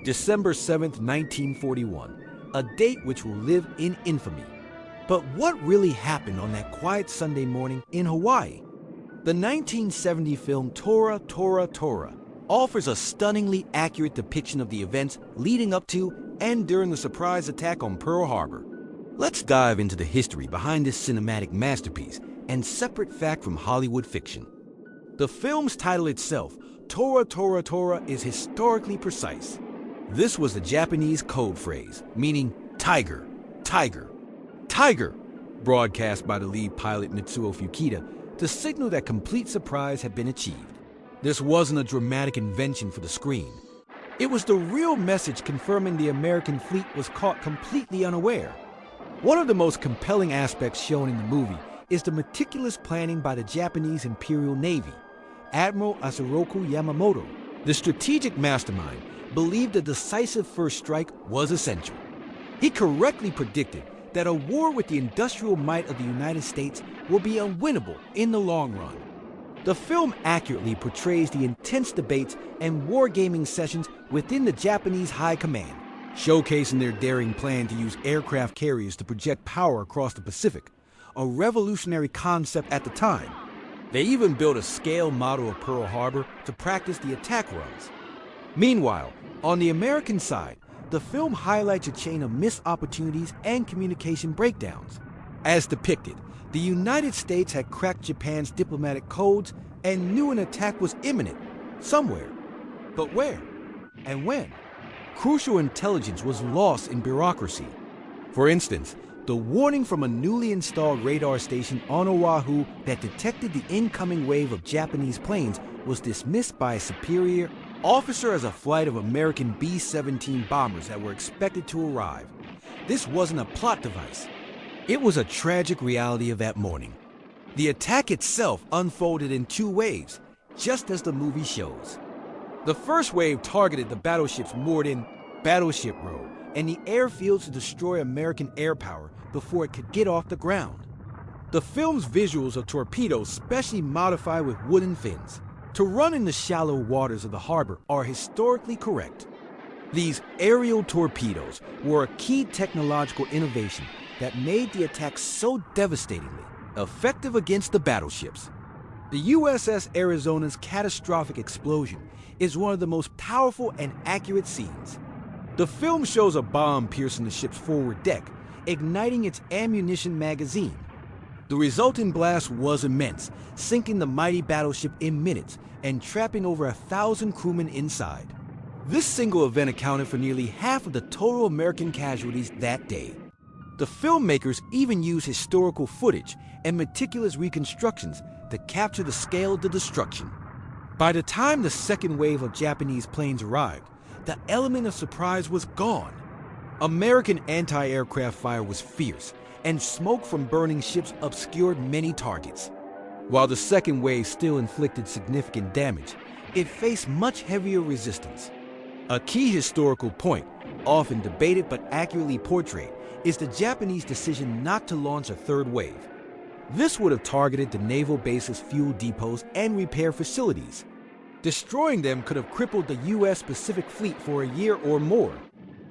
December 7th, 1941, a date which will live in infamy. But what really happened on that quiet Sunday morning in Hawaii? The 1970 film Tora, Tora, Tora offers a stunningly accurate depiction of the events leading up to and during the surprise attack on Pearl Harbor. Let's dive into the history behind this cinematic masterpiece and separate fact from Hollywood fiction. The film's title itself, Tora, Tora, Tora, is historically precise. This was the Japanese code phrase, meaning tiger, tiger, tiger, broadcast by the lead pilot Mitsuo Fuchida to signal that complete surprise had been achieved. This wasn't a dramatic invention for the screen. It was the real message confirming the American fleet was caught completely unaware. One of the most compelling aspects shown in the movie is the meticulous planning by the Japanese Imperial Navy. Admiral Isoroku Yamamoto, the strategic mastermind, believed a decisive first strike was essential. He correctly predicted that a war with the industrial might of the United States will be unwinnable in the long run. The film accurately portrays the intense debates and wargaming sessions within the Japanese high command, showcasing their daring plan to use aircraft carriers to project power across the Pacific, a revolutionary concept at the time. They even built a scale model of Pearl Harbor to practice the attack runs. Meanwhile, on the American side, the film highlights a chain of missed opportunities and communication breakdowns. As depicted, the United States had cracked Japan's diplomatic codes and knew an attack was imminent, somewhere. But where? And when? Crucial intelligence was lost in bureaucracy. For instance, the warning from a newly installed radar station on Oahu that detected the incoming wave of Japanese planes was dismissed by a superior officer as a flight of American B-17 bombers that were expected to arrive. This wasn't a plot device. It was a tragic reality of that morning. The attack itself unfolded in two waves, just as the movie shows. The first wave targeted the battleships moored in Battleship Row and the airfields to destroy American air power before it could get off the ground. The film's visuals of torpedoes specially modified with wooden fins to run in the shallow waters of the harbor are historically correct. These aerial torpedoes were a key technological innovation that made the attack so devastatingly effective against the battleships. The USS Arizona's catastrophic explosion is one of the most powerful and accurate scenes. The film shows a bomb piercing the ship's forward deck, igniting its ammunition magazine. The resulting blast was immense, sinking the mighty battleship in minutes and trapping over 1,000 crewmen inside. This single event accounted for nearly half of the total American casualties that day. The filmmakers even used historical footage and meticulous reconstructions to capture the scale of the destruction. By the time the second wave of Japanese planes arrived, the element of surprise was gone. American anti-aircraft fire was fierce, and smoke from burning ships obscured many targets. While the second wave still inflicted significant damage, it faced much heavier resistance. A key historical point, often debated but accurately portrayed, is the Japanese decision not to launch a third wave. This would have targeted the naval base's fuel depots and repair facilities. Destroying them could have crippled the U.S. Pacific Fleet for a year or more.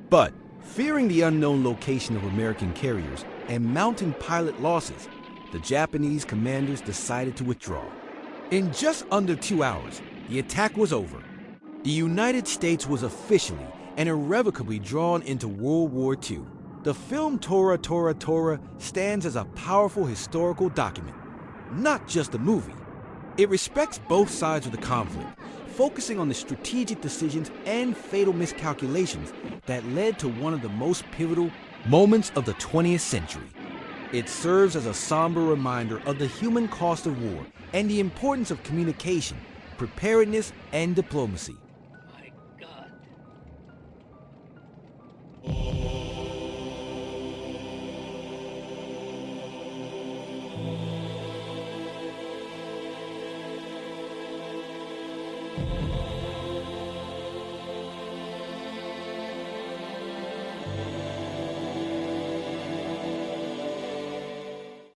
But, fearing the unknown location of American carriers and mounting pilot losses, the Japanese commanders decided to withdraw. In just under 2 hours, the attack was over. The United States was officially and irrevocably drawn into World War II. The film Tora, Tora, Tora stands as a powerful historical document, not just a movie. It respects both sides of the conflict, focusing on the strategic decisions and fatal miscalculations that led to one of the most pivotal moments of the 20th century. It serves as a somber reminder of the human cost of war and the importance of communication, preparedness, and diplomacy.